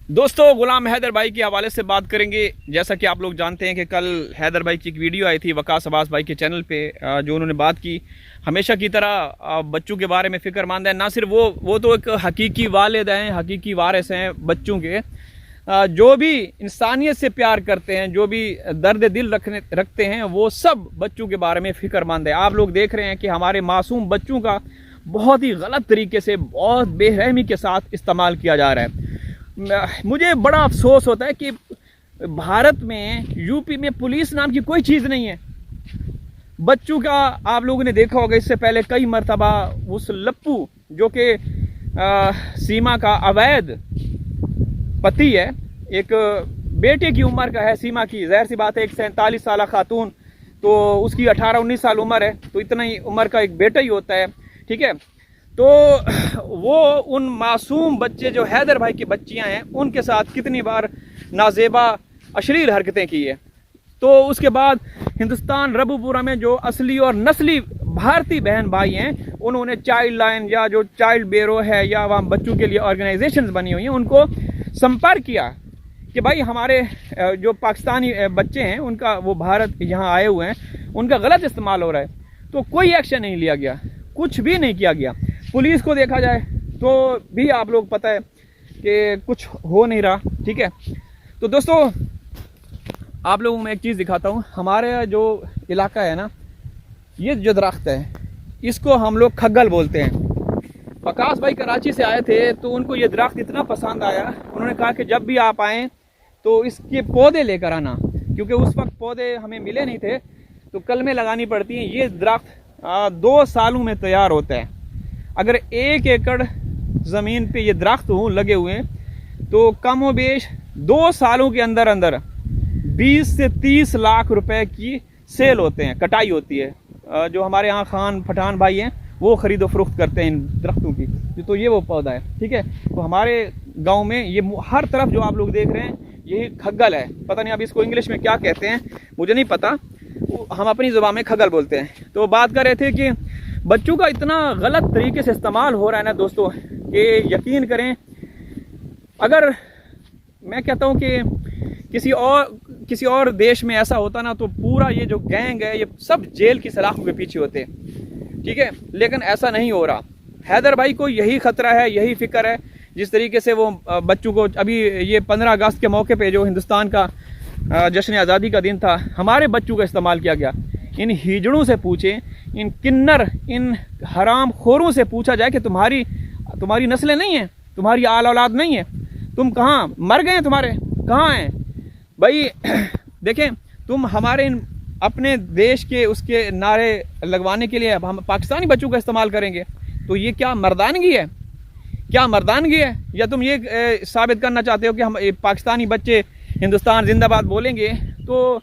दोस्तों, गुलाम हैदर भाई के हवाले से बात करेंगे। जैसा कि आप लोग जानते हैं कि कल हैदर भाई की एक वीडियो आई थी वकास अब्बास भाई के चैनल पे, जो उन्होंने बात की हमेशा की तरह बच्चों के बारे में फ़िक्रमंद है। ना सिर्फ वो तो एक हकीकी वालिद हैं, हकीकी वारिस हैं बच्चों के, जो भी इंसानियत से प्यार करते हैं, जो भी दर्द दिल रखते हैं, वो सब बच्चों के बारे में फ़िक्रमंद है। आप लोग देख रहे हैं कि हमारे मासूम बच्चों का बहुत ही गलत तरीके से, बहुत बेरहमी के साथ इस्तेमाल किया जा रहा है। मुझे बड़ा अफसोस होता है कि भारत में, यूपी में पुलिस नाम की कोई चीज़ नहीं है। बच्चों का आप लोगों ने देखा होगा इससे पहले कई मरतबा उस लप्पू जो कि सीमा का अवैध पति है, एक बेटे की उम्र का है सीमा की, जाहिर सी बात है, एक 47 साल खातून, तो उसकी 18-19 साल उम्र है, तो इतना ही उम्र का एक बेटा ही होता है, ठीक है। तो वो उन मासूम बच्चे जो हैदर भाई की बच्चियां हैं, उनके साथ कितनी बार नाजेबा अश्लील हरकतें की है। तो उसके बाद हिंदुस्तान रबूपुरा में जो असली और नस्ली भारतीय बहन भाई हैं, उन्होंने चाइल्ड लाइन या जो चाइल्ड ब्यूरो है या वहाँ बच्चों के लिए ऑर्गेनाइजेशंस बनी हुई हैं, उनको संपर्क किया कि भाई हमारे जो पाकिस्तानी बच्चे हैं, उनका वो भारत यहाँ आए हुए हैं, उनका गलत इस्तेमाल हो रहा है। तो कोई एक्शन नहीं लिया गया, कुछ भी नहीं किया गया। पुलिस को देखा जाए तो भी आप लोग पता है कि कुछ हो नहीं रहा, ठीक है। तो दोस्तों, आप लोगों में एक चीज़ दिखाता हूँ। हमारे जो इलाका है ना, ये जो दरख्त है, इसको हम लोग खग्गल बोलते हैं। वकास भाई कराची से आए थे तो उनको ये दरख्त इतना पसंद आया, उन्होंने कहा कि जब भी आप आएँ तो इसके पौधे लेकर आना, क्योंकि उस वक्त पौधे हमें मिले नहीं थे, तो कलमें लगानी पड़ती हैं। ये दरख्त 2 सालों में तैयार होता है। अगर 1 एकड़ ज़मीन पे ये दरख्त हों लगे हुए हैं, तो कम व बेश 2 सालों के अंदर अंदर 20 से 30 लाख रुपए की सेल होते हैं, कटाई होती है। जो हमारे यहाँ खान पठान भाई हैं, वो ख़रीदो फरोख्त करते हैं इन दरख्तों की। तो ये वो पौधा है, ठीक है। तो हमारे गांव में ये हर तरफ जो आप लोग देख रहे हैं, यही खग्गल है। पता नहीं अब इसको इंग्लिश में क्या कहते हैं, मुझे नहीं पता, हम अपनी ज़ुबान में खग्गल बोलते हैं। तो बात कर रहे थे कि बच्चों का इतना गलत तरीके से इस्तेमाल हो रहा है ना दोस्तों, कि यकीन करें, अगर मैं कहता हूं कि किसी और देश में ऐसा होता ना, तो पूरा ये जो गैंग है, ये सब जेल की सलाखों के पीछे होते, ठीक है। लेकिन ऐसा नहीं हो रहा। हैदर भाई को यही खतरा है, यही फिक्र है। जिस तरीके से वो बच्चों को, अभी ये 15 अगस्त के मौके पे जो हिंदुस्तान का जश्न आज़ादी का दिन था, हमारे बच्चों का इस्तेमाल किया गया। इन हिजड़ों से पूछें, इन किन्नर, इन हराम खोरों से पूछा जाए कि तुम्हारी नस्लें नहीं हैं, तुम्हारी आल औलाद नहीं है, तुम कहाँ मर गए हैं, तुम्हारे कहाँ हैं भाई। देखें, तुम हमारे अपने देश के उसके नारे लगवाने के लिए अब हम पाकिस्तानी बच्चों का इस्तेमाल करेंगे, तो ये क्या मर्दानगी है? क्या मर्दानगी है? या तुम ये साबित करना चाहते हो कि हम पाकिस्तानी बच्चे हिंदुस्तान जिंदाबाद बोलेंगे तो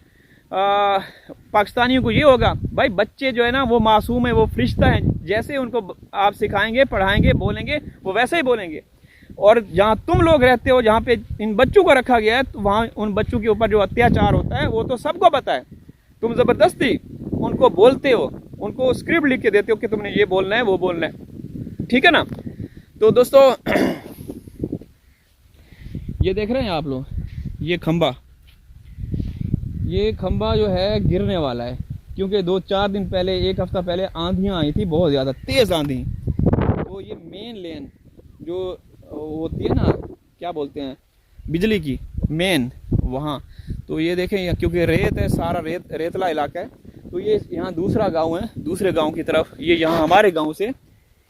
पाकिस्तानियों को ये होगा? भाई बच्चे जो है ना, वो मासूम है, वो फरिश्ता है। जैसे उनको आप सिखाएंगे, पढ़ाएंगे, बोलेंगे, वो वैसे ही बोलेंगे। और जहाँ तुम लोग रहते हो, जहाँ पे इन बच्चों को रखा गया है, तो वहाँ उन बच्चों के ऊपर जो अत्याचार होता है, वो तो सबको पता है। तुम ज़बरदस्ती उनको बोलते हो, उनको स्क्रिप्ट लिख के देते हो कि तुमने ये बोलना है, वो बोलना है, ठीक है ना। तो दोस्तों, ये देख रहे हैं आप लोग, ये खंबा जो है गिरने वाला है, क्योंकि 2-4 दिन पहले, 1 हफ्ता पहले आंधियां आई थी, बहुत ज़्यादा तेज़ आंधी। तो ये मेन लेन जो होती है ना, क्या बोलते हैं, बिजली की मेन, वहाँ, तो ये देखें, क्योंकि रेत है, सारा रेतला इलाका है, तो ये यहाँ दूसरा गांव है, दूसरे गांव की तरफ, ये यहाँ हमारे गांव से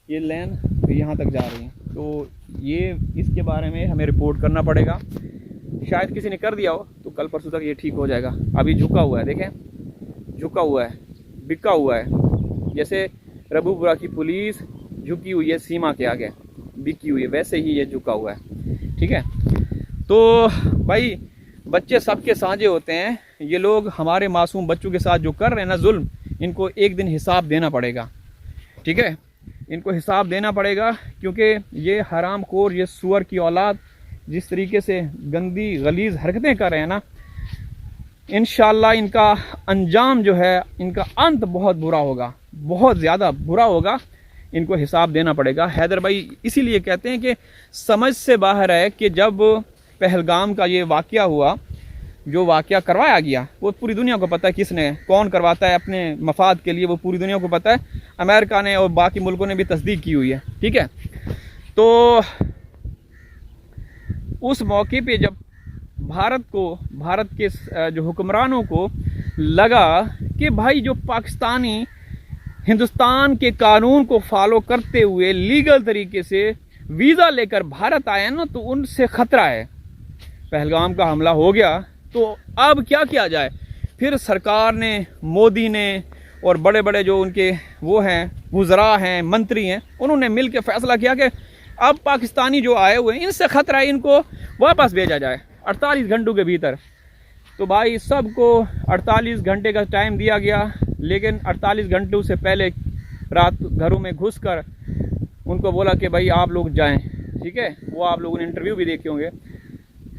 ये लेन यहाँ तक जा रही है। तो ये इसके बारे में हमें रिपोर्ट करना पड़ेगा। शायद किसी ने कर दिया हो तो कल परसों तक ये ठीक हो जाएगा। अभी झुका हुआ है, देखें, झुका हुआ है, बिका हुआ है। जैसे रबूपुरा की पुलिस झुकी हुई है सीमा के आगे, बिकी हुई है, वैसे ही ये झुका हुआ है, ठीक है। तो भाई, बच्चे सबके साझे होते हैं। ये लोग हमारे मासूम बच्चों के साथ जो कर रहे हैं ना जुल्म, इनको एक दिन हिसाब देना पड़ेगा, ठीक है। इनको हिसाब देना पड़ेगा, क्योंकि ये हराम खोर, ये सुअर की औलाद जिस तरीके से गंदी गलीज हरकतें कर रहे हैं ना, इंशाअल्लाह इनका अंजाम जो है, इनका अंत बहुत बुरा होगा, बहुत ज़्यादा बुरा होगा। इनको हिसाब देना पड़ेगा। हैदर भाई इसीलिए कहते हैं कि समझ से बाहर है कि जब पहलगाम का ये वाक़या हुआ, जो वाक़या करवाया गया, वो पूरी दुनिया को पता है किसने, कौन करवाता है अपने मफाद के लिए, वो पूरी दुनिया को पता है। अमेरिका ने और बाकी मुल्कों ने भी तस्दीक की हुई है, ठीक है। तो उस मौके पे जब भारत के जो हुक्मरानों को लगा कि भाई जो पाकिस्तानी हिंदुस्तान के कानून को फॉलो करते हुए लीगल तरीके से वीज़ा लेकर भारत आए ना, तो उनसे ख़तरा है। पहलगाम का हमला हो गया, तो अब क्या किया जाए। फिर सरकार ने, मोदी ने और बड़े बड़े जो उनके वो हैं, वुज़रा हैं, मंत्री हैं, उन्होंने मिल के फैसला किया कि अब पाकिस्तानी जो आए हुए हैं इनसे ख़तरा है, इनको वापस भेजा जाए 48 घंटों के भीतर। तो भाई सबको 48 घंटे का टाइम दिया गया, लेकिन 48 घंटों से पहले रात घरों में घुसकर उनको बोला कि भाई आप लोग जाएं, ठीक है। वो आप लोगों ने इंटरव्यू भी देखे होंगे।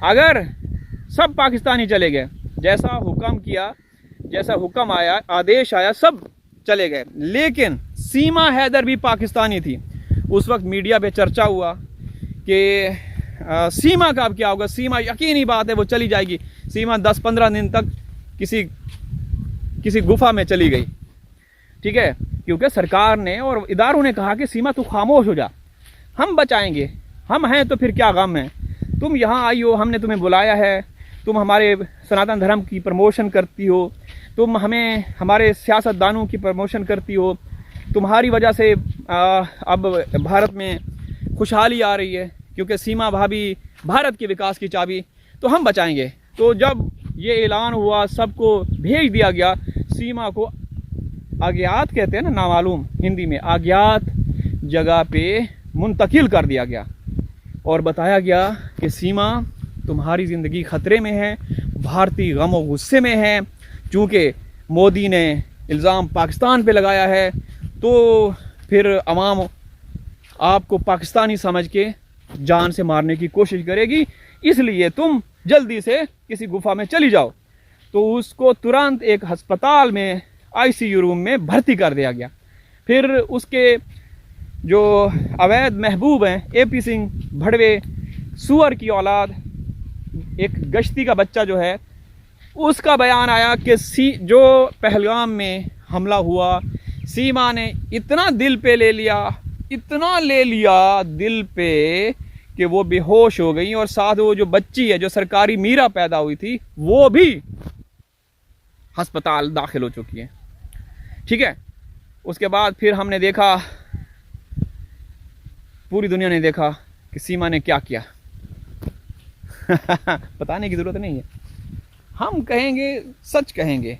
अगर सब पाकिस्तानी चले गए, जैसा हुक्म किया, जैसा हुक्म आया, आदेश आया, सब चले गए, लेकिन सीमा हैदर भी पाकिस्तानी थी। उस वक्त मीडिया पे चर्चा हुआ कि सीमा का अब क्या होगा। सीमा, यकीनी बात है वो चली जाएगी। सीमा 10-15 दिन तक किसी गुफा में चली गई, ठीक है, क्योंकि सरकार ने और इदारों ने कहा कि सीमा तू खामोश हो जा, हम बचाएंगे, हम हैं तो फिर क्या गम है, तुम यहाँ आई हो, हमने तुम्हें बुलाया है, तुम हमारे सनातन धर्म की प्रमोशन करती हो, तुम हमें, हमारे सियासतदानों की प्रमोशन करती हो, तुम्हारी वजह से अब भारत में खुशहाली आ रही है, क्योंकि सीमा भाभी भारत के विकास की चाबी, तो हम बचाएंगे। तो जब ये ऐलान हुआ, सबको भेज दिया गया, सीमा को अज्ञात कहते हैं ना, नामालूम हिंदी में, अज्ञात जगह पे मुंतकिल कर दिया गया और बताया गया कि सीमा तुम्हारी ज़िंदगी ख़तरे में है, भारतीय गम और गुस्से में है, चूँकि मोदी ने इल्ज़ाम पाकिस्तान पे लगाया है, तो फिर अवाम आपको पाकिस्तानी समझ के जान से मारने की कोशिश करेगी, इसलिए तुम जल्दी से किसी गुफा में चली जाओ। तो उसको तुरंत एक अस्पताल में ICU रूम में भर्ती कर दिया गया। फिर उसके जो अवैध महबूब हैं, AP सिंह भड़वे, सुअर की औलाद, एक गश्ती का बच्चा जो है, उसका बयान आया कि जो पहलगाम में हमला हुआ, सीमा ने इतना दिल पे ले लिया, इतना ले लिया दिल पे कि वो बेहोश हो गई, और साथ वो जो बच्ची है, जो सरकारी मीरा पैदा हुई थी, वो भी अस्पताल दाखिल हो चुकी है, ठीक है। उसके बाद फिर हमने देखा, पूरी दुनिया ने देखा कि सीमा ने क्या किया। बताने की ज़रूरत नहीं है, हम कहेंगे, सच कहेंगे।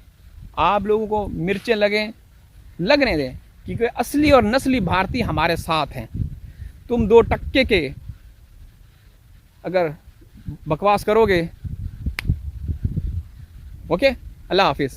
आप लोगों को मिर्चें लगने दें, क्योंकि असली और नस्ली भारतीय हमारे साथ हैं। तुम 2 टक्के के अगर बकवास करोगे, ओके। अल्लाह हाफिज़।